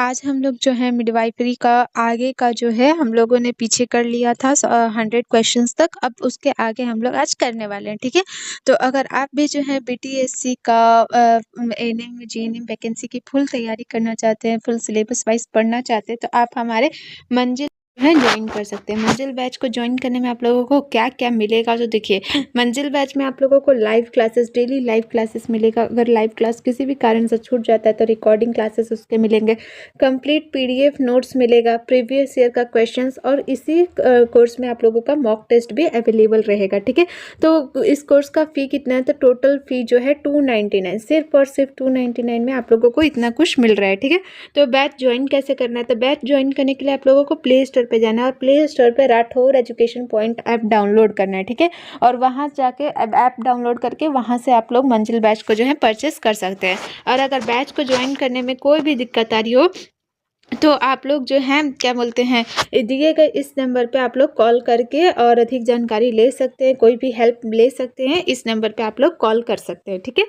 आज हम लोग जो है मिडवाइफरी का आगे का जो है हम लोगों ने पीछे कर लिया था 100 क्वेश्चंस तक। अब उसके आगे हम लोग आज करने वाले हैं, ठीक है। तो अगर आप भी जो है बीटीएससी का एएनएम जीएनएम वैकेंसी की फुल तैयारी करना चाहते हैं, फुल सिलेबस वाइज पढ़ना चाहते हैं, तो आप हमारे मंजिल है ज्वाइन कर सकते हैं। मंजिल बैच को ज्वाइन करने में आप लोगों को क्या क्या मिलेगा, तो देखिए मंजिल बैच में आप लोगों को live classes, daily live classes मिलेगा। अगर लाइव क्लास किसी भी कारण से छूट जाता है तो रिकॉर्डिंग क्लासेस उसके मिलेंगे। कंप्लीट पीडीएफ नोट्स मिलेगा, प्रीवियस ईयर का क्वेश्चंस, और इसी कोर्स में आप लोगों का मॉक टेस्ट भी अवेलेबल रहेगा, ठीक है। तो इस कोर्स का फ़ी कितना है, तो टोटल फ़ी जो है 299, सिर्फ और सिर्फ 299 में आप लोगों को इतना कुछ मिल रहा है, ठीक है। तो बैच ज्वाइन कैसे करना है, तो बैच ज्वाइन करने के लिए आप लोगों को प्ले स्टोर पे जाना है और प्ले स्टोर पे Rathore education point app download करना है, ठीक है। और वहाँ जाके ऐप डाउनलोड करके वहाँ से आप लोग मंजिल बैच को जो है परचेस कर सकते हैं। और अगर बैच को ज्वाइन करने में कोई भी दिक्कत आ रही हो तो आप लोग जो हैं क्या बोलते हैं, दिए गए इस नंबर पे आप लोग कॉल करके और अधिक जानकारी ले सकते हैं, कोई भी हेल्प ले सकते हैं, इस नंबर पे आप लोग कॉल कर सकते हैं, ठीक है।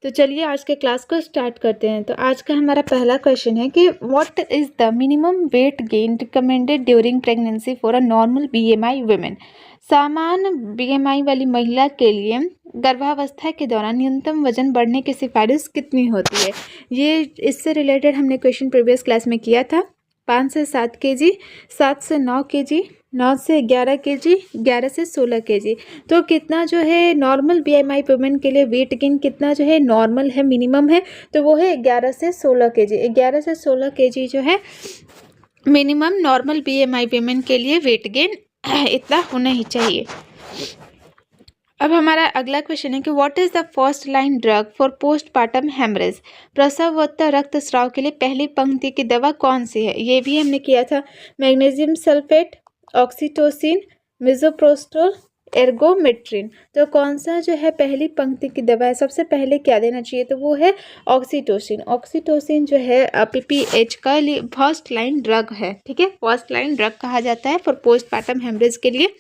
तो चलिए आज के क्लास को स्टार्ट करते हैं। तो आज का हमारा पहला क्वेश्चन है कि what is the minimum weight gain recommended during pregnancy for a normal BMI women. सामान्य बीएमआई वाली महिला के लिए गर्भावस्था के दौरान न्यूनतम वजन बढ़ने की सिफारिश कितनी होती है। ये इससे रिलेटेड हमने क्वेश्चन प्रीवियस क्लास में किया था। 5 से 7 केजी, 7 से 9 केजी, 9 से 11 केजी, 11 से 16 केजी। तो कितना जो है नॉर्मल बीएमआई वुमेन के लिए वेट गेन कितना जो है नॉर्मल है, मिनिमम है, तो वो है 11 से 16 केजी। 11 से 16 केजी जो है मिनिमम नॉर्मल बीएमआई वुमेन के लिए वेट गेन इतना होना ही चाहिए। अब हमारा अगला क्वेश्चन है कि what is the first line drug for postpartum haemorrhage. प्रसवोत्तर रक्तस्राव के लिए पहली पंक्ति की दवा कौन सी है। ये भी हमने किया था। Magnesium sulphate, oxytocin, misoprostol, ergometrine. तो कौन सा जो है पहली पंक्ति की दवा है, सबसे पहले क्या देना चाहिए, तो वो है ऑक्सीटोसिन। ऑक्सीटोसिन जो है पीपीएच का फर्स्ट लाइन ड्रग है, ठीक है। फर्स्ट लाइन ड्रग कहा जाता है फॉर पोस्टपार्टम हेमरेज के लिए।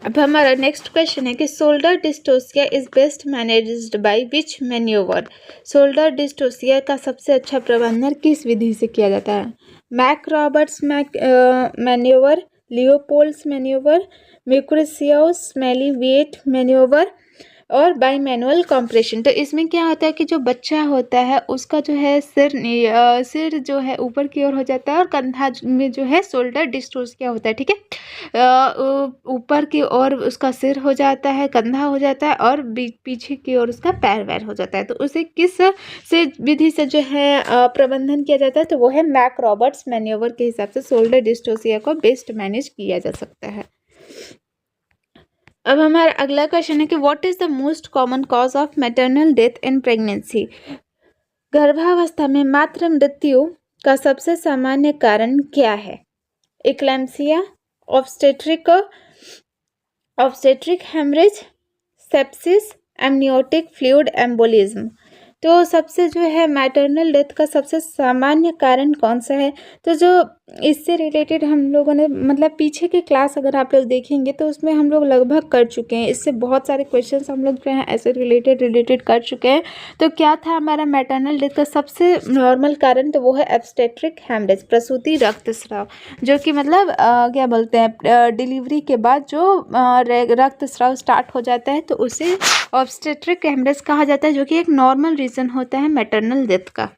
अब हमारा नेक्स्ट क्वेश्चन है कि shoulder dystocia is best managed by which manoeuvre. Shoulder dystocia का सबसे अच्छा प्रबंधन किस विधि से किया जाता है। मैक रॉबर्ट्स मैन्योवर, लियोपोल्ड्स मैन्योवर, म्यूक्रेशियोस स्मेलीवेट मैन्योवर और बाई मैनुअल कॉम्प्रेशन। तो इसमें क्या होता है कि जो बच्चा होता है उसका जो है सिर जो है ऊपर की ओर हो जाता है और कंधा में जो है शोल्डर डिस्टोसिया होता है, ठीक है। ऊपर की ओर उसका सिर हो जाता है, कंधा हो जाता है और पीछे की ओर उसका पैर वैर हो जाता है। तो उसे किस से विधि से जो है प्रबंधन किया जाता है, तो वो है मैक रॉबर्ट्स मैन्योवर के हिसाब से शोल्डर डिस्टोसिया को बेस्ट मैनेज किया जा सकता है। अब हमारा अगला क्वेश्चन है कि what is the most common cause of maternal death in pregnancy. गर्भावस्था में मातृ मृत्यु का सबसे सामान्य कारण क्या है। Eclampsia, obstetric haemorrhage, sepsis, amniotic fluid embolism. तो सबसे जो है मैटरनल डेथ का सबसे सामान्य कारण कौन सा है, तो जो इससे रिलेटेड हम लोगों ने मतलब पीछे की क्लास अगर आप लोग देखेंगे तो उसमें हम लोग लगभग कर चुके हैं। इससे बहुत सारे क्वेश्चंस हम लोग जो हैं ऐसे रिलेटेड कर चुके हैं। तो क्या था हमारा मैटरनल डेथ का सबसे नॉर्मल कारण, तो वो है ऑब्स्टेट्रिक हेमरेज, प्रसूति रक्तस्राव, जो कि मतलब क्या बोलते हैं डिलीवरी के बाद जो रक्तस्राव स्टार्ट हो जाता है तो उसे ऑब्स्टेट्रिक हेमरेज कहा जाता है, जो कि एक नॉर्मल रीज़न होता है मैटरनल डेथ का।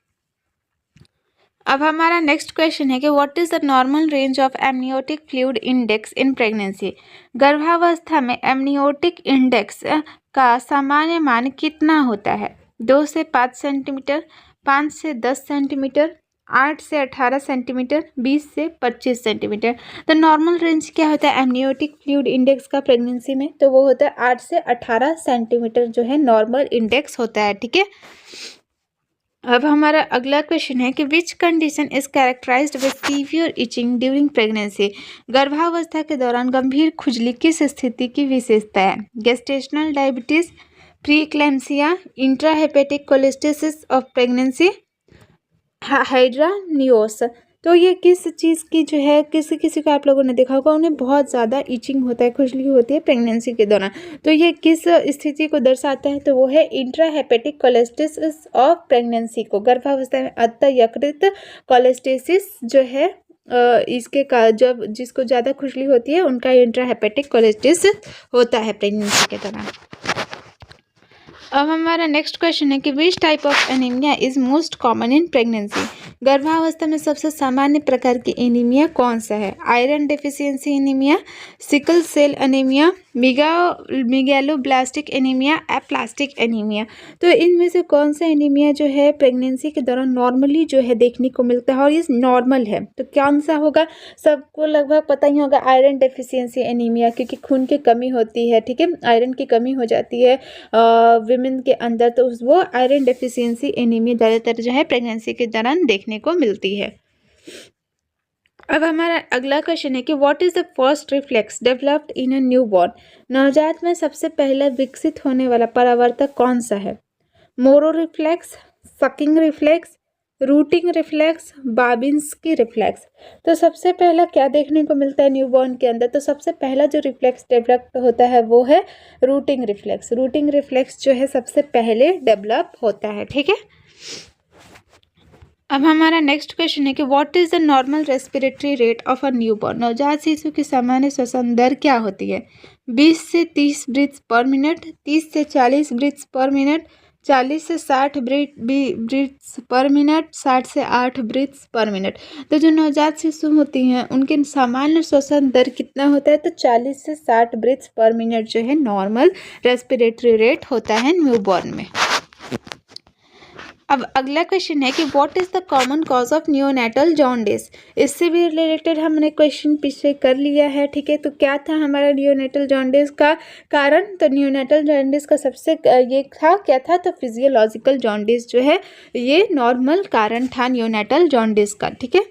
अब हमारा नेक्स्ट क्वेश्चन है कि what is the normal range of amniotic fluid index in pregnancy. गर्भावस्था में एमनियोटिक इंडेक्स का सामान्य मान कितना होता है। 2 से 5 सेंटीमीटर, 5 से 10 सेंटीमीटर, 8 से 18 सेंटीमीटर, 20 से 25 सेंटीमीटर। तो नॉर्मल रेंज क्या होता है एमनियोटिक फ्लूइड इंडेक्स का प्रेगनेंसी में, तो वो होता है 8 से 18 सेंटीमीटर जो है नॉर्मल इंडेक्स होता है, ठीक है। अब हमारा अगला क्वेश्चन है कि which condition is characterised with severe itching during pregnancy. गर्भावस्था के दौरान गंभीर खुजली किस स्थिति की विशेषता है। Gestational diabetes, preeclampsia, intrahepatic cholestasis of pregnancy, hydramnios. तो ये किस चीज़ की जो है, किसी किसी को आप लोगों ने देखा होगा उन्हें बहुत ज़्यादा ईचिंग होता है, खुजली होती है प्रेगनेंसी के दौरान। तो ये किस स्थिति को दर्शाता है, तो वो है इंट्राहेपेटिक कोलेस्टेसिस ऑफ प्रेगनेंसी को, गर्भावस्था में अत्यधिक कोलेस्टेसिस जो है इसके का जब जिसको ज़्यादा खुजली होती है उनका इंट्राहेपेटिक कोलेस्टेसिस होता है प्रेगनेंसी के दौरान। अब हमारा नेक्स्ट क्वेश्चन है कि which type of anaemia is most common in pregnancy. गर्भावस्था में सबसे सामान्य प्रकार की एनीमिया कौन सा है? Iron deficiency anaemia, sickle cell anaemia, megaloblastic anaemia, aplastic anaemia. तो इनमें से कौन सा एनीमिया जो है प्रेगनेंसी के दौरान नॉर्मली जो है देखने को मिलता है और ये नॉर्मल है? तो कौन सा होगा? सबको लगभग पता ही होगा, आयरन डेफिशिएंसी एनीमिया, क्योंकि खून की कमी होती है, ठीक है, आयरन की कमी हो जाती है विमेन के अंदर, तो वो आयरन डेफिशिएंसी एनीमिया ज़्यादातर जो है प्रेगनेंसी के दौरान देखने को मिलती है। अब हमारा अगला क्वेश्चन है कि what is the first reflex developed in a newborn. नवजात में सबसे पहले विकसित होने वाला परावर्तक कौन सा है? Moro reflex, sucking reflex, routing reflex, Babinski reflex. तो सबसे पहला क्या देखने को मिलता है न्यूबॉर्न के अंदर? तो सबसे पहला जो रिफ्लेक्स डेवलप होता है वो है रूटिंग रिफ्लेक्स। रूटिंग रिफ्लेक्स जो है सबसे पहले डेवलप होता है, ठीक है। अब हमारा नेक्स्ट क्वेश्चन है कि what is the normal respiratory rate of a newborn. नवजात शिशु की सामान्य श्वसन दर क्या होती है? 20 से 30 ब्रीथ्स पर मिनट, 30 से 40 ब्रीथ्स पर मिनट, 40 से 60 ब्रीथ्स पर मिनट, 60 से 8 ब्रीथ्स पर मिनट। तो जो नवजात शिशु होती हैं उनके सामान्य श्वसन दर कितना होता है? तो 40 से 60 ब्रीथ्स पर मिनट जो है नॉर्मल रेस्पिरेटरी रेट होता है न्यूबॉर्न में। अब अगला क्वेश्चन है कि what is the common cause of neonatal jaundice. इससे भी रिलेटेड हमने क्वेश्चन पीछे कर लिया है, ठीक है। तो क्या था हमारा नियोनेटल जॉन्डिस का कारण? तो नियोनेटल जॉन्डिस का सबसे ये था, क्या था? तो फिजियोलॉजिकल जॉन्डिस जो है ये नॉर्मल कारण था नियोनेटल जॉन्डिस का, ठीक है।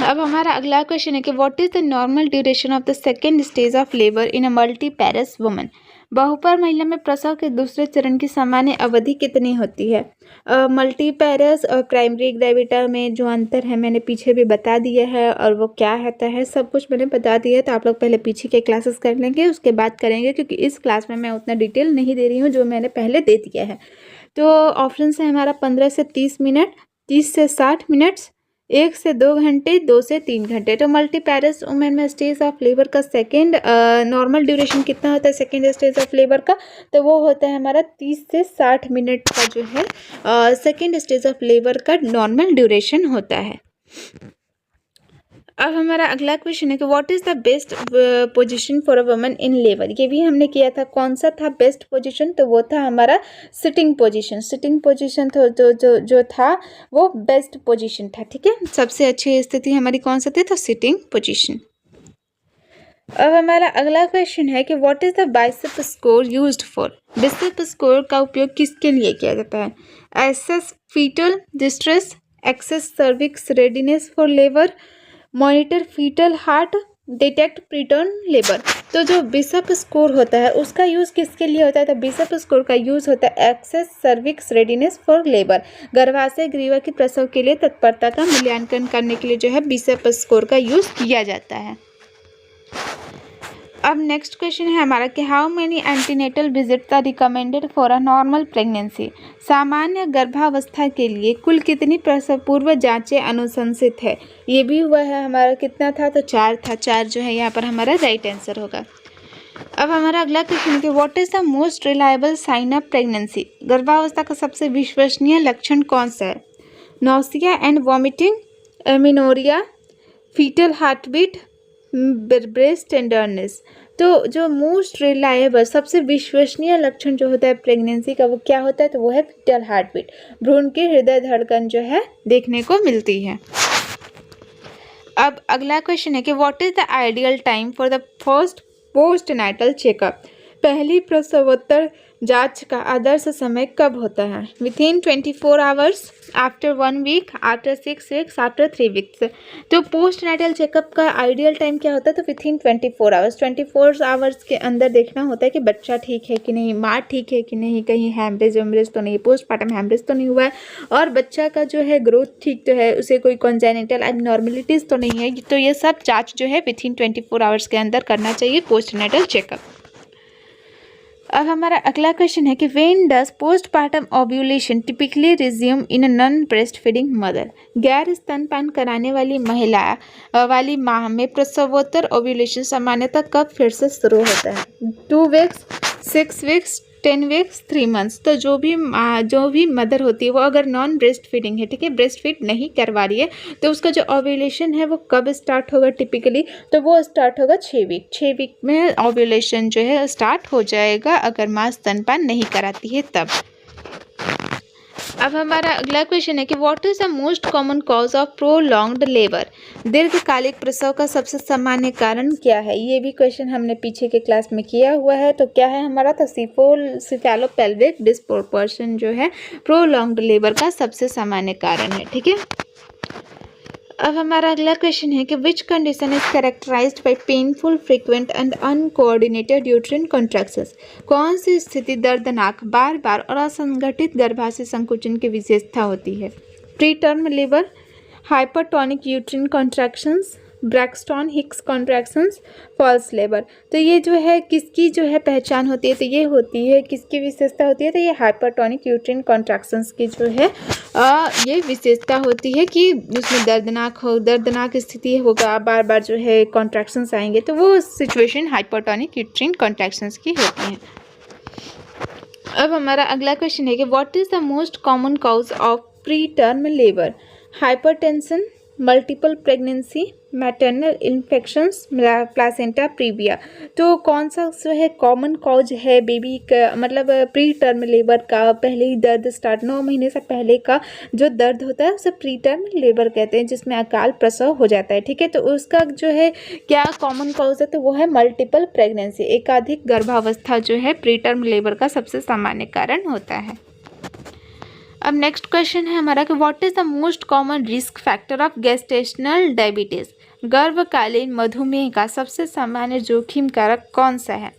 अब हमारा अगला क्वेश्चन है कि what is the normal duration of the second stage of labour in a multiparous woman. बहुपर महिला में प्रसव के दूसरे चरण की सामान्य अवधि कितनी होती है? मल्टीपैरस और प्राइमरी ग्रेविटा में जो अंतर है मैंने पीछे भी बता दिया है, और वो क्या होता है सब कुछ मैंने बता दिया है। तो आप लोग पहले पीछे के क्लासेस कर लेंगे, उसके बाद करेंगे, क्योंकि इस क्लास में मैं उतना डिटेल नहीं दे रही हूँ जो मैंने पहले दे दिया है। तो ऑप्शन है हमारा 15 से 30 मिनट, 30 से 60 मिनट्स, 1 से 2 घंटे, 2 से 3 घंटे। तो मल्टीपैरस वुमेन में स्टेज ऑफ लेबर का सेकेंड नॉर्मल ड्यूरेशन कितना होता है सेकेंड स्टेज ऑफ लेबर का? तो वो होता है हमारा 30 से 60 मिनट का जो है सेकेंड स्टेज ऑफ लेबर का नॉर्मल ड्यूरेशन होता है। अब हमारा अगला क्वेश्चन है कि what is the best position for a woman in labour. ये भी हमने किया था, कौन सा था बेस्ट पोजीशन? तो वो था हमारा सिटिंग पोजीशन। सिटिंग पोजीशन तो जो था वो बेस्ट पोजीशन था, ठीक है। सबसे अच्छी स्थिति हमारी कौन सा थी? तो सिटिंग पोजीशन। अब हमारा अगला क्वेश्चन है कि what is the Bishop score used for. Bishop score का उपयोग किसके लिए किया जाता है? Assess fetal distress, assess cervix readiness for labour, monitor fetal heart, detect preterm labour. तो जो बिशप स्कोर होता है उसका यूज़ किसके लिए होता है? तो बिशप स्कोर का यूज़ होता है assess cervix readiness for labour, गर्भाशय ग्रीवा की प्रसव के लिए तत्परता का मूल्यांकन करने के लिए जो है बिशप स्कोर का यूज़ किया जाता है। अब नेक्स्ट क्वेश्चन है हमारा कि how many antenatal visits are recommended for a normal pregnancy. सामान्य गर्भावस्था के लिए कुल कितनी प्रसव पूर्व जांचें अनुशंसित है? ये भी हुआ है हमारा, कितना था? तो 4 था। 4 जो है यहाँ पर हमारा राइट आंसर होगा। अब हमारा अगला क्वेश्चन है कि what is the most reliable sign of pregnancy. गर्भावस्था का सबसे विश्वसनीय लक्षण कौन सा है? Nausea and vomiting, amenorrhoea, fetal heartbeat, breast tenderness. तो जो मोस्ट रिलायबल सबसे विश्वसनीय लक्षण जो होता है प्रेगनेंसी का वो क्या होता है? तो वो है फीटल हार्टबीट, भ्रूण की हृदय धड़कन जो है देखने को मिलती है। अब अगला क्वेश्चन है कि what is the ideal time for the first postnatal checkup. पहली प्रसवोत्तर जांच का आदर्श समय कब होता है? Within 24 hours, after 1 week, after 6 weeks, after 3 weeks. तो पोस्ट नेटल चेकअप का आइडियल टाइम क्या होता है? तो विथिन 24 आवर्स। 24 आवर्स के अंदर देखना होता है कि बच्चा ठीक है कि नहीं, माँ ठीक है कि नहीं, कहीं हैमरेज वैमरेज तो नहीं, पोस्टमार्टम हैमरेज तो नहीं हुआ है, और बच्चा का जो है ग्रोथ ठीक तो है, उसे कोई कॉन्जेनिटल एबनॉर्मेलिटीज़ तो नहीं है। तो ये सब जाँच जो है विथिन 24 आवर्स के अंदर करना चाहिए पोस्ट नेटल चेकअप। अब हमारा अगला क्वेश्चन है कि when does postpartum ovulation typically resume in a non breast feeding mother? गैर स्तनपान कराने वाली वाली माह में प्रसवोत्तर ओव्यूलेशन सामान्यतः कब फिर से शुरू होता है? 2 वीक्स, 6 वीक्स, 10 वीक्स, 3 मंथ्स। तो जो भी मदर होती है वो अगर नॉन ब्रेस्ट फीडिंग है, ठीक है, ब्रेस्ट फीड नहीं करवा रही है, तो उसका जो ओव्यूलेशन है वो कब स्टार्ट होगा टिपिकली? तो वो स्टार्ट होगा 6 वीक। 6 वीक में ओव्यूलेशन जो है स्टार्ट हो जाएगा अगर माँ स्तनपान नहीं कराती है तब। अब हमारा अगला क्वेश्चन है कि what is the most common cause of prolonged labour? दीर्घकालिक प्रसव का सबसे सामान्य कारण क्या है? ये भी क्वेश्चन हमने पीछे के क्लास में किया हुआ है। तो क्या है हमारा? तो सिफेलोपेल्विक डिस्प्रोपोर्शन जो है प्रोलॉन्ग्ड लेबर का सबसे सामान्य कारण है, ठीक है। अब हमारा अगला क्वेश्चन है कि which condition is characterised by painful, frequent and uncoordinated uterine contractions? कौन सी स्थिति दर्दनाक, बार बार और असंगठित गर्भाशय संकुचन की विशेषता होती है? Preterm labour, hypertonic uterine contractions, Braxton Hicks contractions, false labour. तो ये जो है किसकी जो है पहचान होती है? तो ये होती है, किसकी विशेषता होती है? तो ये हाइपरटोनिक यूट्रिन कॉन्ट्रैक्शंस की जो है ये विशेषता होती है कि उसमें दर्दनाक स्थिति होगा, बार बार जो है कॉन्ट्रैक्शंस आएंगे, तो वो सिचुएशन हाइपरटोनिक यूट्रिन कॉन्ट्रैक्शंस की होती है। अब हमारा अगला क्वेश्चन है कि what is the most common cause of pre term labour? Hypertension, multiple pregnancy, maternal infections, placenta previa. तो कौन सा जो है कॉमन कॉज है बेबी का, मतलब प्री टर्म लेबर का? पहले ही दर्द स्टार्ट, 9 महीने से पहले का जो दर्द होता है उसे प्री टर्म लेबर कहते हैं, जिसमें अकाल प्रसव हो जाता है, ठीक है। तो उसका जो है क्या कॉमन कॉज है? तो वो है मल्टीपल प्रेगनेंसी। एकाधिक गर्भावस्था जो है प्री टर्म लेबर का सबसे सामान्य कारण होता है। अब नेक्स्ट क्वेश्चन है हमारा कि what is the most common risk factor of gestational diabetes? गर्भकालीन मधुमेह का सबसे सामान्य जोखिम कारक कौन सा है?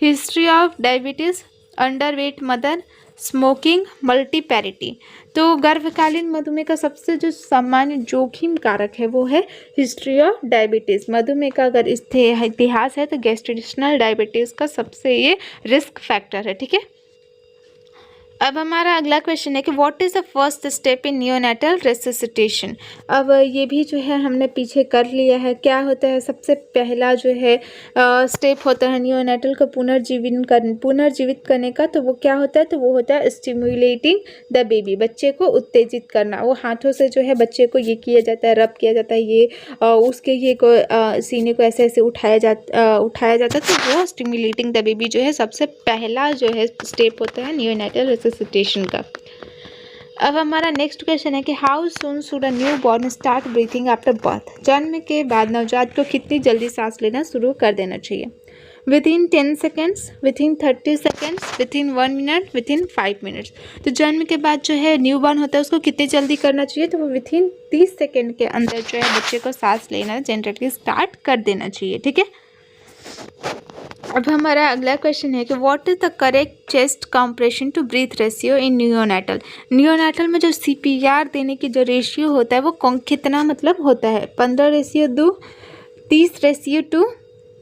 History of diabetes, underweight mother, smoking, multiparity. तो गर्भकालीन मधुमेह का सबसे जो सामान्य जोखिम कारक है वो है हिस्ट्री ऑफ डायबिटीज। मधुमेह का अगर इतिहास है तो गेस्टेशनल डायबिटीज का सबसे ये रिस्क फैक्टर है, ठीक है। अब हमारा अगला क्वेश्चन है कि what is the first step in neonatal resuscitation? अब ये भी जो है हमने पीछे कर लिया है। क्या होता है? सबसे पहला जो है स्टेप होता है नियोनेटल को पुनर्जीवित करने का। तो वो क्या होता है? तो वो होता है स्टिमुलेटिंग द बेबी, बच्चे को उत्तेजित करना। वो हाथों से जो है बच्चे को ये किया जाता है, रब किया जाता है, ये उसके ये को सीने को ऐसे ऐसे उठाया जाता है। तो वो स्टिमुलेटिंग द बेबी जो है सबसे पहला जो है स्टेप होता है नियोनेटल रेसिसिटेशन का। अब हमारा नेक्स्ट क्वेश्चन है कि how soon should a new born start breathing after birth? जन्म के बाद नवजात को कितनी जल्दी सांस लेना शुरू कर देना चाहिए? Within 10 seconds, within 30 seconds, within 1 minute, within 5 minutes. तो जन्म के बाद जो है न्यू बॉर्न होता है उसको कितनी जल्दी करना चाहिए? तो वो विथिन 30 सेकेंड के अंदर जो है बच्चे को सांस लेना जनरली स्टार्ट कर देना चाहिए, ठीक है। अब हमारा अगला क्वेश्चन है कि what is the correct chest compression to breath ratio in neonatal? Neonatal में जो CPR देने की जो रेशियो होता है वो कितना मतलब होता है? 15:2, 30:2,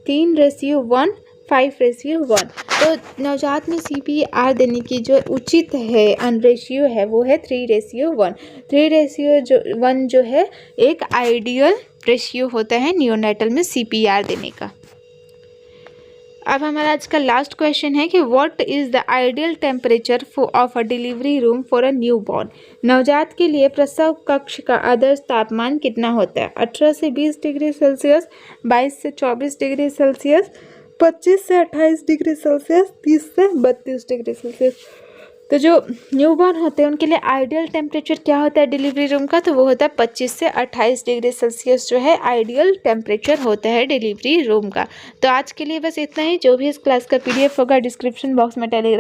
3:1, 5:1। तो नवजात में CPR देने की जो उचित है रेशियो है वो है 3:1। 3:1 जो है एक आइडियल रेशियो होता है नियोनेटल में CPR देने का। अब हमारा आज का लास्ट क्वेश्चन है कि what is the ideal temperature of a delivery room for a new born? नवजात के लिए प्रसव कक्ष का आदर्श तापमान कितना होता है? 18 से 20 डिग्री सेल्सियस, 22 से 24 डिग्री सेल्सियस, 25 से 28 डिग्री सेल्सियस, 30 से 32 डिग्री सेल्सियस। तो जो न्यूबॉर्न होते हैं उनके लिए आइडियल टेम्परेचर क्या होता है डिलीवरी रूम का? तो वो होता है 25 से 28 डिग्री सेल्सियस जो है आइडियल टेम्परेचर होता है डिलीवरी रूम का। तो आज के लिए बस इतना ही। जो भी इस क्लास का PDF होगा डिस्क्रिप्शन बॉक्स में टेलीग्राम